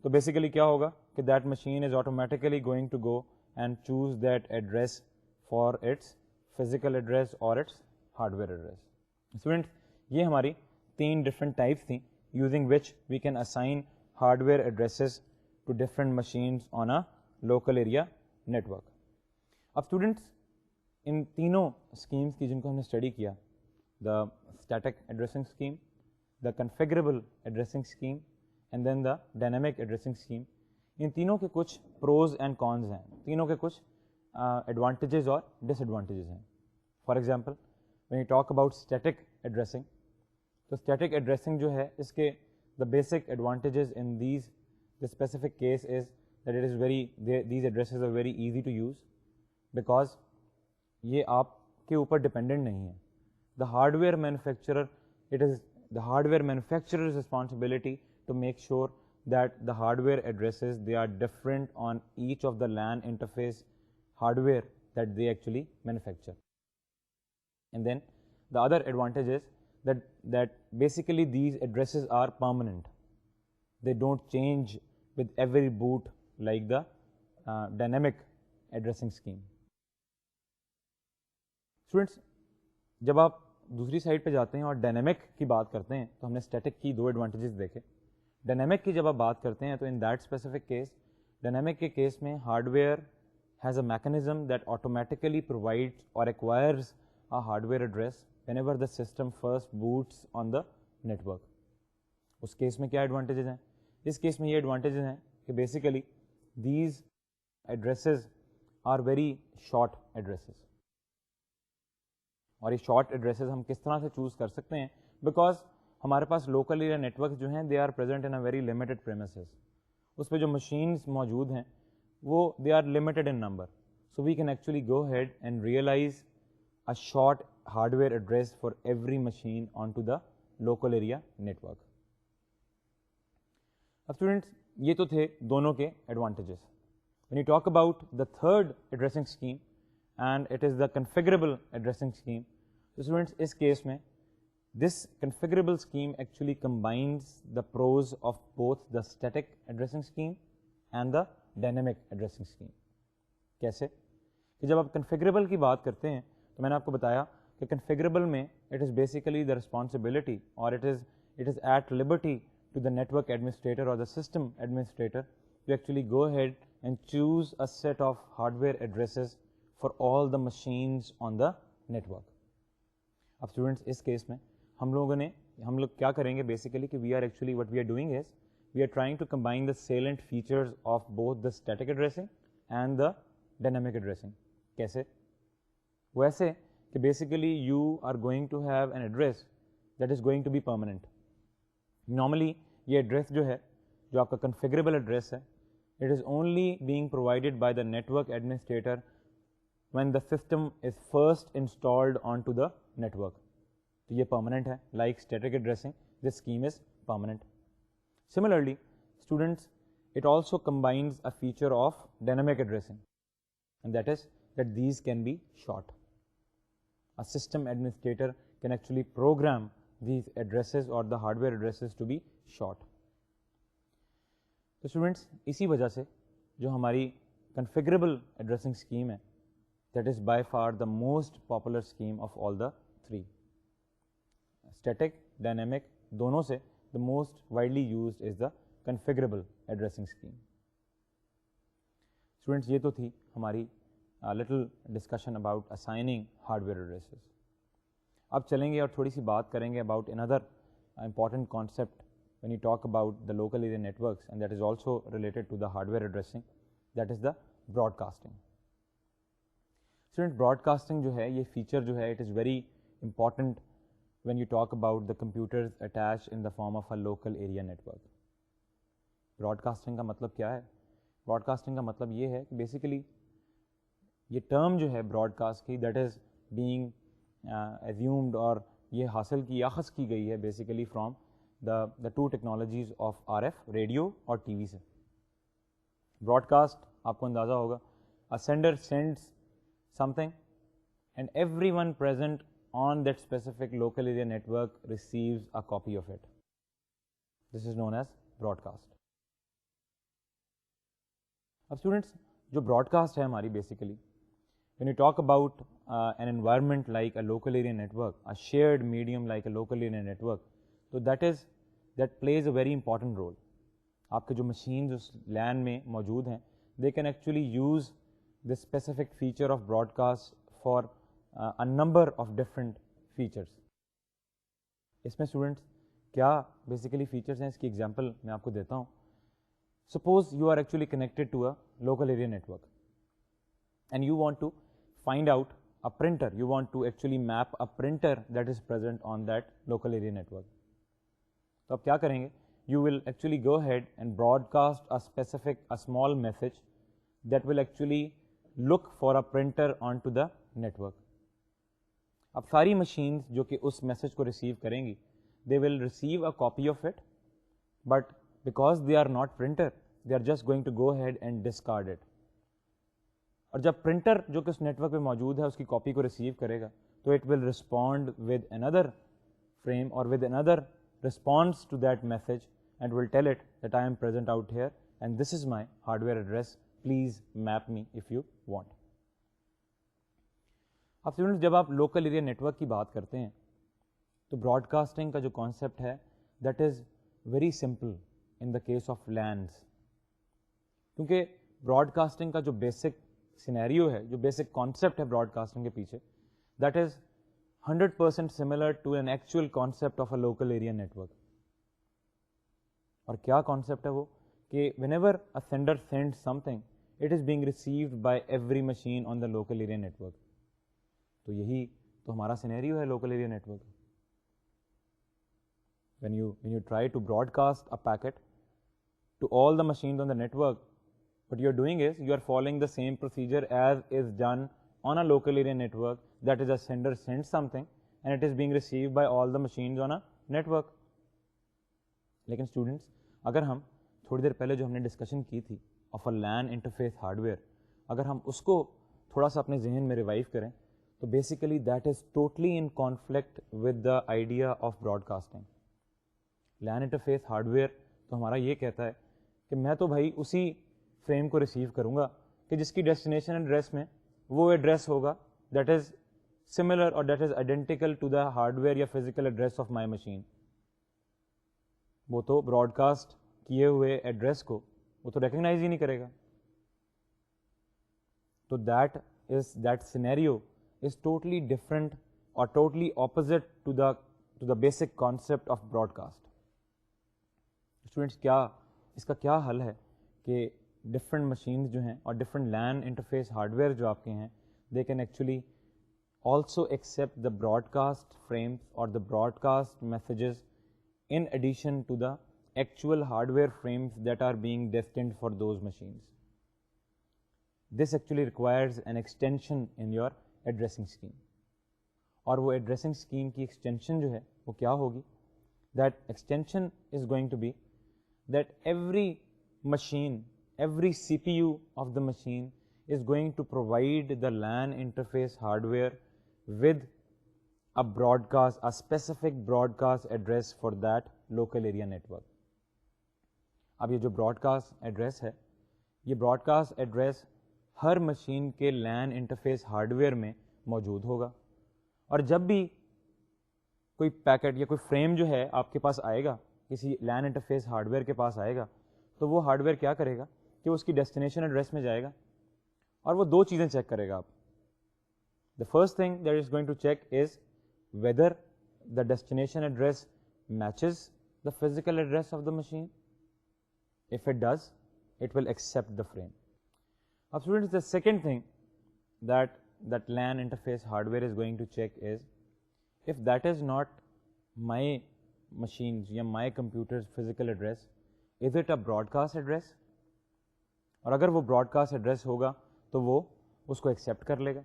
تو بیسیکلی کیا ہوگا کہ that machine is automatically going to go and choose that address for its physical address اور its hardware address. Students, یہ ہماری تین ڈفرینٹ ٹائپس تھیں using which we can assign hardware addresses to different machines on a local area network. اب students ان تینوں schemes کی جن کو ہم نے اسٹڈی کیا، the static addressing scheme, the configurable addressing scheme and then the dynamic addressing scheme, ان تینوں کے کچھ پروز اینڈ کونز ہیں، تینوں کے کچھ ایڈوانٹیجز اور ڈس ایڈوانٹیجز ہیں. For example when you talk about static addressing, تو اسٹیٹک ایڈریسنگ جو ہے اس کے the basic advantages in these the specific case is that it is very these addresses are very easy to use because یہ آپ کے اوپر dependent نہیں ہے. The hardware manufacturer it is the hardware manufacturer's responsibility to make sure that the hardware addresses they are different on each of the LAN interface hardware that they actually manufacture. And then the other advantage is that basically these addresses are permanent. They don't change with every boot like the dynamic addressing scheme. Students, جب آپ دوسری side پہ جاتے ہیں اور dynamic کی بات کرتے ہیں تو ہم نے اسٹیٹک کی 2 ایڈوانٹیجز دیکھے. ڈائنامک کی جب آپ بات کرتے ہیں تو in that specific case, dynamic کے کیس میں hard where has a mechanism that automatically provides or acquires a hardware address whenever the system first boots on the network. اس کیس میں کیا ایڈوانٹیجز ہیں؟ اس کیس میں یہ ایڈوانٹیجز ہیں کہ basically these addresses are very short addresses. اور یہ شارٹ ایڈریسز ہم کس طرح سے چوز کر سکتے ہیں؟ بیکاز ہمارے پاس لوکل ایریا نیٹورک جو ہیں they are present in a very limited premises. اس پہ جو مشینز موجود ہیں وہ they are limited in number, so we can actually go head and realize a short hardware address for every machine on to the local area network. اب students یہ تو تھے دونوں کے advantages. When you talk about the third addressing scheme and it is the configurable addressing scheme, تو students اس case میں this configurable scheme actually combines the pros of both the static addressing scheme and the dynamic addressing scheme. کیسے کہ جب آپ configurable کی بات کرتے ہیں تو میں نے آپ کو بتایا کہ کنفیگریبل میں it is basically the responsibility اور it is at liberty to the network administrator اور the system administrator to actually go head and choose a set of hardware addresses for all the machines on the network. اب students اس case میں ہم لوگ کیا کریں گے basically کہ we are actually what we are doing is we are trying to combine the salient features of both the static addressing and the dynamic addressing. کیسے؟ وہ ایسے کہ basically you are going to have an address that is going to be permanent. Normally یہ address جو ہے جو آپ کا configurable address ہے it is only being provided by the network administrator when the system is first installed onto the network. تو یہ permanent ہے. Like static addressing, this scheme is permanent. Similarly, students, it also combines a feature of dynamic addressing, and that is that these can be short. A system administrator can actually program these addresses or the hardware addresses to be short. So students, اسی وجہ سے جو ہماری configurable addressing scheme ہے that is by far the most popular scheme of all the three. Static, dynamic دونوں سے the most widely used is the configurable addressing scheme. Students, یہ تو تھی ہماری little discussion about assigning hardware addresses. اب چلیں گے اور تھوڑی سی بات کریں گے about another important concept when you talk about the local area networks, and that is also related to the hardware addressing, that is the broadcasting. Students, broadcasting جو ہے یہ feature جو ہے it is very important when you talk about the computers attached in the form of a local area network. Broadcasting کا مطلب کیا ہے؟ Broadcasting کا مطلب یہ ہے کہ بیسیکلی یہ ٹرم جو ہے براڈ کاسٹ کی دیٹ از بینگ ایزیومڈ اور یہ حاصل کی اخذ کی گئی ہے basically from the two technologies of R F radio اور ٹی وی سے. براڈ کاسٹ آپ کو اندازہ ہوگا a sender sends something and everyone present on that specific local area network receives a copy of it. This is known as broadcast. اب students جو Broad cost ہے ہماری basically when you talk about an environment like a local area network, a shared medium like a local area network, so that plays a very important role. آپ کے جو machines اس LAN میں موجود ہیں they can actually use this specific feature of broadcast for a number of different features. اس میں students کیا basically features ہیں اس کی ایگزامپل میں آپ کو دیتا ہوں. Suppose you are actually connected to a local area network and you want to find out a printer, you want to actually map a printer that is present on that local area network. تو آپ کیا کریں گے؟ You will actually go ahead and broadcast a small message that will actually look for a printer onto the network. اب ساری machines جو کہ اس message کو ریسیو کریں گی they will receive a copy of it, but because they are not printer, they are just going to go ahead and discard it. اور جب printer جو کہ اس نیٹورک پہ موجود ہے اس کی کاپی کو ریسیو کرے گا تو it will respond with another frame اور with another response to that message and will tell it that I am present out here and this is my hardware address, please map me if you want. اب students جب آپ local area network کی بات کرتے ہیں تو Broad casting کا جو کانسیپٹ ہے that is very simple in the case of LANs, کیونکہ براڈ کاسٹنگ کا جو بیسک سینیریو ہے، جو بیسک کانسیپٹ ہے براڈ کاسٹنگ کے پیچھے، that is 100% similar to an actual concept of a local area network. اور کیا کانسیپٹ ہے وہ کہ whenever a sender send something it is being received by every machine on the local area network. تو یہی تو ہمارا scenario ہے local area network. when you try to broadcast a packet to all the machines on the network, what you're doing is you are following the same procedure as is done on a local area network, that is a sender sends something and it is being received by all the machines on a network. لیکن students اگر ہم تھوڑی دیر پہلے جو ہم نے discussion کی تھی of a LAN interface hard where, اگر ہم اس کو تھوڑا سا اپنے ذہن میں ریوائیو کریں تو basically that is totally in conflict with the idea of broadcasting. LAN interface hardware تو ہمارا یہ کہتا ہے کہ میں تو بھائی اسی فریم کو ریسیو کروں گا کہ جس کی ڈیسٹینیشن ایڈریس میں وہ ایڈریس ہوگا دیٹ از سملر اور that is identical to the hardware یا physical address of my machine. وہ تو براڈ کاسٹ کیے ہوئے ایڈریس کو وہ تو ریکگنائز ہی نہیں کرے گا. تو that scenario is totally different اور totally opposite to the basic concept of broadcast. Students کیا اس کا کیا حل ہے کہ ڈفرینٹ مشینز جو ہیں اور different LAN interface hardware جو آپ کے ہیں they can actually also accept the broadcast frames اور the broadcast messages in addition to the actual hardware frames that are being destined for those machines. This actually requires an extension in your addressing scheme. اور وہ addressing scheme کی extension جو ہے وہ کیا ہوگی؟ That extension is going to be that every machine, every CPU of the machine is going to provide the LAN interface hardware with a specific broadcast address for that local area network. اب یہ جو Broad cost address ہے یہ Broad cost address ہر machine کے لین interface hard where میں موجود ہوگا. اور جب بھی کوئی پیکٹ یا کوئی فریم جو ہے آپ کے پاس آئے گا، کسی لین انٹرفیس ہارڈ ویئر کے پاس آئے گا، تو وہ ہارڈ ویئر کیا کرے گا کہ اس کی ڈیسٹینیشن ایڈریس میں جائے گا اور وہ دو چیزیں چیک کرے گا. آپ the first thing that is going to check is whether the destination address matches the physical address of the machine. If it does, it will accept the frame. Now students, the second thing that LAN interface hardware is going to check is if that is not my machine's یا my computer's physical address, is it a broadcast address? اور اگر وہ broadcast address ہوگا تو وہ اس کو accept کر لے گا.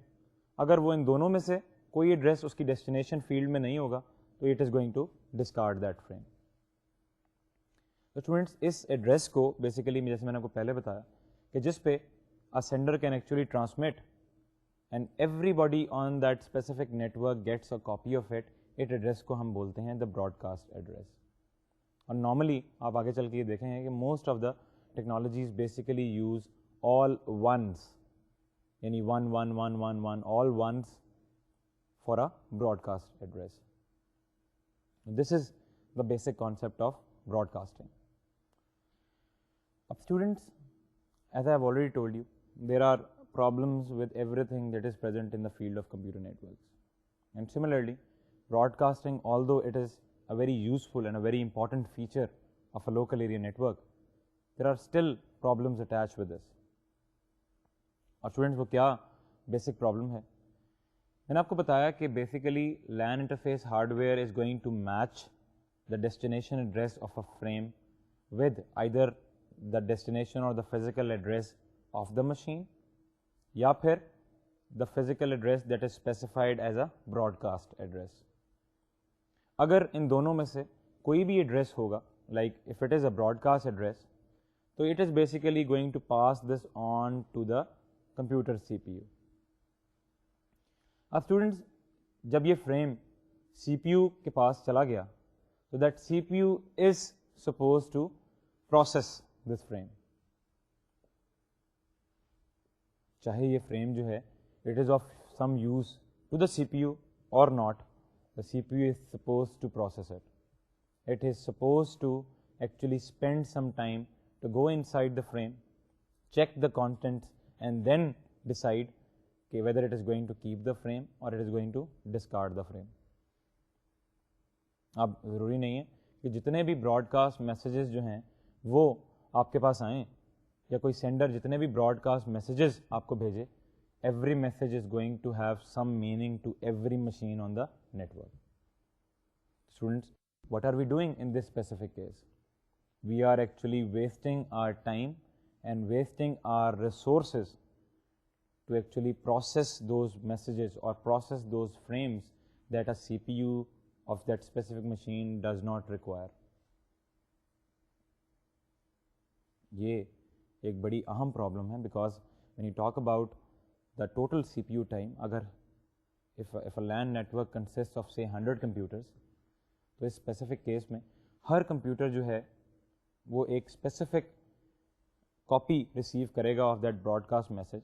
اگر وہ ان دونوں میں سے کوئی ایڈریس اس کی ڈیسٹینیشن فیلڈ میں نہیں ہوگا تو it is going to discard that frame. تو اسٹوڈنٹس اس ایڈریس کو بیسیکلی جیسے میں نے آپ کو پہلے بتایا کہ جس پہ a sender can actually transmit and everybody on that specific network gets a copy of it, اس ایڈریس کو ہم بولتے ہیں دا براڈ کاسٹ ایڈریس. اور نارملی آپ آگے چل کے یہ دیکھیں گے کہ most of the technologies basically use all ones, یعنی 1 1 1 1 1 all ones for a broadcast address. This is the basic concept of broadcasting. Now students, as I have already told you, there are problems with everything that is present in the field of computer networks. And similarly, broadcasting, although it is a very useful and a very important feature of a local area network, there are still problems attached with this. اور students وہ کیا basic problem ہے؟ میں نے آپ کو بتایا کہ basically LAN interface hardware is going to match the destination address of a frame with either the destination اور the physical address of the machine یا پھر the physical address that is specified as a broadcast address. اگر ان دونوں میں سے کوئی بھی ایڈریس ہوگا like if it is a broadcast address تو it is basically going to pass this on to the computer C P U. اب اسٹوڈنٹس جب یہ فریم سی پی یو کے پاس چلا گیا تو that C P U is suppose to process this frame. چاہے یہ فریم جو ہے it is of some use to the C P U اور not, the CPU is supposed to process it. It is supposed to actually spend some time to go inside the frame, check the contents, and then decide whether it is going to keep the frame or it is going to discard the frame. اب ضروری نہیں ہے کہ جتنے بھی Broad cost messages جو ہیں وہ آپ کے پاس آئیں, یا کوئی سینڈر جتنے بھی براڈ کاسٹ میسیجز آپ کو بھیجے, every message is going to have some meaning to every machine on the network. Students, what are we doing in this specific case? We are actually wasting our time and wasting our resources to actually process those messages or process those frames that a CPU of that specific machine does not require. یہ ایک بڑی اہم problem ہے, because when you talk about the total CPU time, اگر if a LAN network consists of say 100 computers, تو اس specific case میں ہر computer جو ہے وہ ایک اسپیسیفک کاپی ریسیو کرے گا of that broadcast message,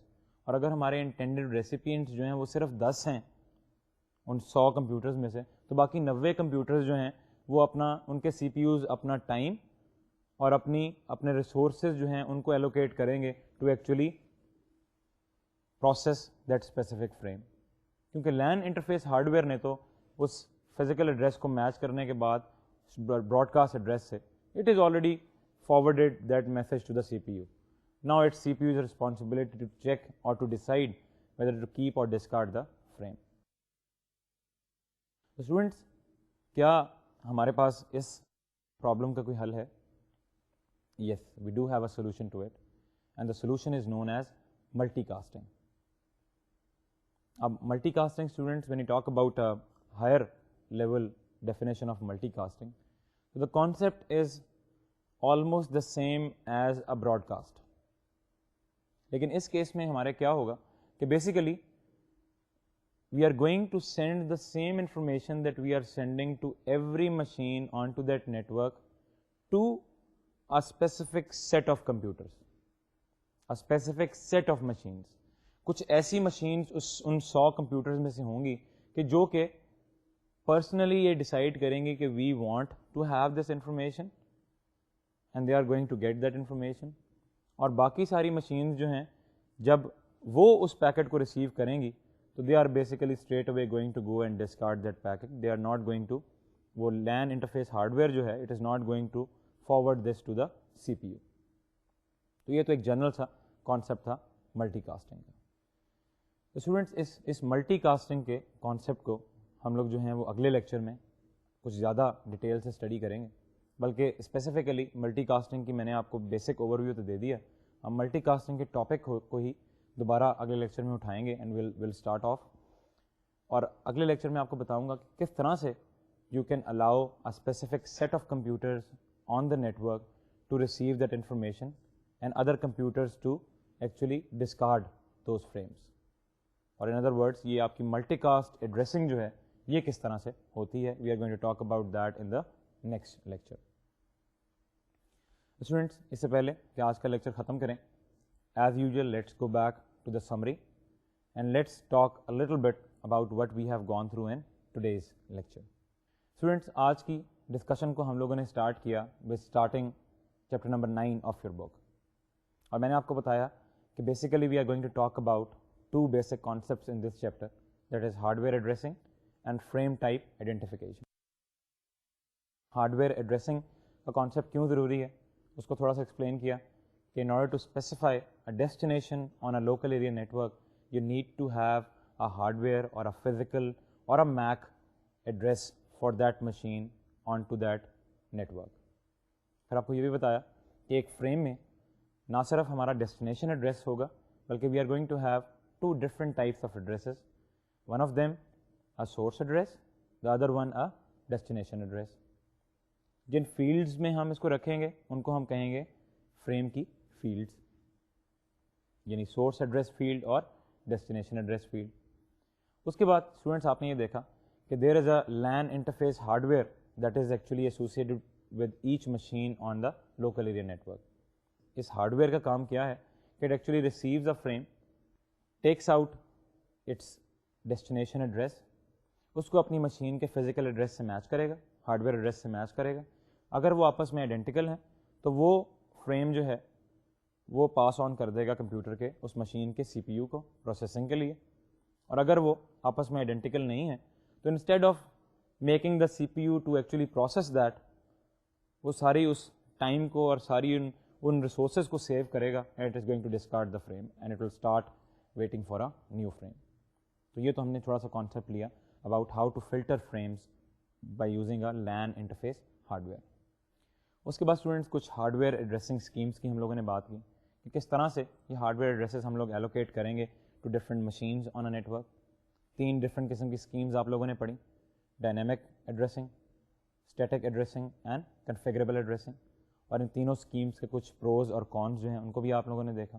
اور اگر ہمارے انٹینڈیڈ ریسیپینٹس جو ہیں وہ صرف 10 ہیں ان 100 کمپیوٹرز میں سے, تو باقی 90 کمپیوٹرز جو ہیں وہ ان کے سی پی یوز اپنا ٹائم اور اپنے ریسورسز جو ہیں ان کو ایلوکیٹ کریں گے to actually process that specific frame. کیونکہ لین انٹرفیس ہارڈ ویئر نے تو اس فزیکل ایڈریس کو میچ کرنے کے بعد براڈ کاسٹ ایڈریس سے it is already forwarded that message to the C P U. Now it's C P U's responsibility to check اور to decide whether to keep اور ڈسکارڈ دا فریم. اسٹوڈنٹس, کیا ہمارے پاس اس problem کا کوئی حل ہے؟ Yes, we do have a solution to it, and the solution is known as multicasting. اب multicasting students, when you talk about higher level definition of multicasting, the concept is almost the same as a broadcast. لیکن اس case میں ہمارے کیا ہوگا کہ basically we are going to send the same information that we are sending to every machine onto that network to a specific set of computers, a specific set of machines. کچھ ایسی machines in 100 computers میں سے ہوں گی کہ جو کہ personally یہ ڈیسائڈ کریں گے کہ we want to have this information and they are going to get that information. اور باقی ساری مشینز جو ہیں جب وہ اس پیکٹ کو ریسیو کریں گی تو they are basically straight away going to go and discard that packet. They are not going to, وہ لین انٹرفیس ہارڈ ویئر جو ہے it is not going to forward this to the C P U. تو یہ تو ایک general سا concept تھا multicasting کا. اسٹوڈنٹس, اس ملٹی کاسٹنگ کے کانسیپٹ کو ہم لوگ جو ہیں وہ اگلے لیکچر میں کچھ زیادہ ڈیٹیل سے اسٹڈی کریں گے, بلکہ اسپیسیفکلی ملٹی کاسٹنگ کی میں نے آپ کو بیسک اوور ویو تو دے دیا. ہم ملٹی کاسٹنگ کے ٹاپک کو ہی دوبارہ اگلے لیکچر میں اٹھائیں گے اینڈ ول اسٹارٹ آف. اور اگلے لیکچر میں آپ کو بتاؤں گا کہ کس طرح سے you can allow a specific set of computers on the network to receive that information and other computers to actually discard those frames. اور ان ادر ورڈس, یہ آپ کی ملٹی کاسٹ ایڈریسنگ جو ہے یہ کس طرح سے ہوتی ہے. We are going to talk about that in the next lecture. Students, اس سے پہلے کہ آج کا لیکچر ختم کریں, as usual let's go back to the summary and let's talk a little bit about what we have gone through in today's lecture. Students, آج کی ڈسکشن کو ہم لوگوں نے اسٹارٹ کیا with starting chapter number 9 of your book. اور میں نے آپ کو بتایا کہ basically we are going to talk about two basic concepts in this chapter, that is hardware addressing and frame type identification. hardware addressing کا concept کیوں ضروری ہے اس کو تھوڑا سا ایکسپلین کیا کہ in order to specify a destination on a local area network you need to have a hardware or a physical or a MAC address for that machine onto that network. پھر آپ کو یہ بھی بتایا کہ ایک فریم میں نہ صرف ہمارا ڈیسٹینیشن ایڈریس ہوگا بلکہ we are going to have two different types of addresses. One of them a source address, the other one a destination address. جن فیلڈز میں ہم اس کو رکھیں گے ان کو ہم کہیں گے فریم کی فیلڈز, یعنی سورس ایڈریس فیلڈ اور ڈیسٹینیشن ایڈریس فیلڈ. اس کے بعد اسٹوڈنٹس آپ نے یہ دیکھا کہ there is a LAN interface hardware that is actually associated with each machine on the local area network. اس ہارڈ ویئر کا کام کیا ہے کہ it actually receives a frame, takes out its destination address اس کو اپنی machine کے فزیکل ایڈریس سے میچ کرے گا, ہارڈ ویئر ایڈریس سے میچ کرے گا. اگر وہ آپس میں آئیڈینٹیکل ہیں تو وہ فریم جو ہے وہ پاس آن کر دے گا کمپیوٹر کے اس مشین کے سی پی یو کو پروسیسنگ کے لیے. اور اگر وہ آپس میں آئیڈینٹیکل نہیں ہیں تو instead of making the C P U to actually process that, وہ ساری اس ٹائم کو اور ساری ان ریسورسز کو سیو کرے گا, and it is going to discard the frame and it will start waiting for a new frame. تو یہ تو ہم نے تھوڑا سا کانسیپٹ لیا about how to filter frames by using a LAN interface hardware. اس کے بعد اسٹوڈنٹس کچھ ہارڈ ویئر ایڈریسنگ اسکیمس کی ہم لوگوں نے بات کی کہ کس طرح سے یہ ہارڈ ویئر ایڈریسز ہم لوگ ایلوکیٹ کریں گے to different machines on a network. 3 different قسم کی اسکیمز آپ لوگوں نے پڑھی, dynamic addressing, static addressing and configurable addressing. اور ان تینوں اسکیمس کے کچھ پروز اور کونس جو ہیں ان کو بھی آپ لوگوں نے دیکھا.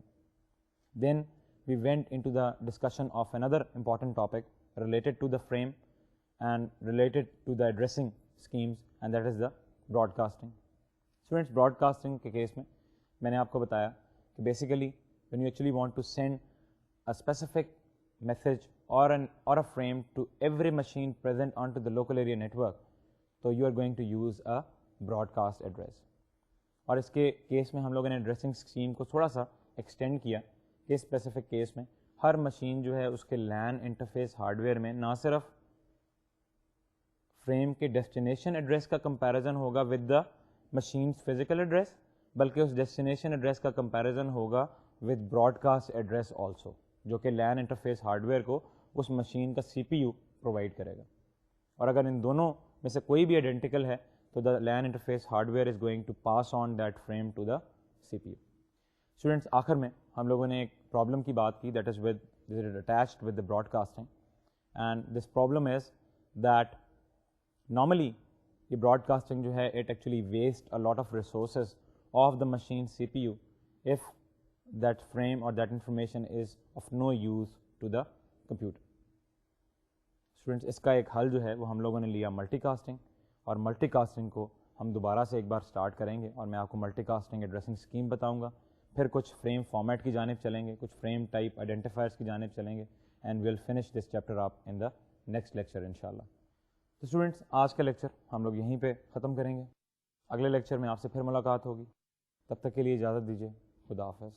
Then we went into the discussion of another important topic related to the frame and related to the addressing schemes, and that is the broadcasting. Students broadcasting کے کیس میں نے آپ کو بتایا کہ basically when you actually want to send a specific message or a frame to every machine present onto the local area network, so you are going to use a broadcast address. اور اس کے case میں ہم لوگوں نے addressing scheme کو تھوڑا سا ایکسٹینڈ کیا کہ اسپیسیفک کیس میں ہر مشین جو ہے اس کے لین انٹرفیس ہارڈ ویئر میں نہ صرف فریم کے ڈیسٹینیشن ایڈریس کا کمپیریزن ہوگا with the machine's physical address, بلکہ اس ڈیسٹینیشن ایڈریس کا کمپیریزن ہوگا with broadcast address also, جو کہ لین انٹرفیس ہارڈ ویئر کو اس مشین کا سی پی یو پرووائڈ کرے گا. اور اگر ان دونوں میں سے کوئی بھی آئیڈینٹیکل ہے تو the LAN interface hardware is going to pass on that frame to the C P U. Students آخر میں ہم لوگوں نے ایک پرابلم کی بات کی that is attached with the broadcasting, and this problem is that normally یہ براڈ کاسٹنگ جو ہے it actually waste a lot of resources of the machine C P U if that frame اور that information is of no use to the computer. Students اس کا ایک حل جو ہے وہ ہم لوگوں نے لیا ملٹی کاسٹنگ, اور ملٹی کاسٹنگ کو ہم دوبارہ سے ایک بار اسٹارٹ کریں گے اور میں آپ کو ملٹی کاسٹنگ ایڈریسنگ اسکیم بتاؤں گا. پھر کچھ فریم فارمیٹ کی جانب چلیں گے, کچھ فریم ٹائپ آئیڈینٹیفائرس کی جانب چلیں گے, and well finish this chapter آپ ان دا نیکسٹ لیکچر انشاءاللہ. تو اسٹوڈنٹس آج کا لیکچر ہم لوگ یہیں پہ ختم کریں گے. اگلے لیکچر میں آپ سے پھر ملاقات ہوگی. تب تک کے لیے اجازت دیجیے. خدا حافظ.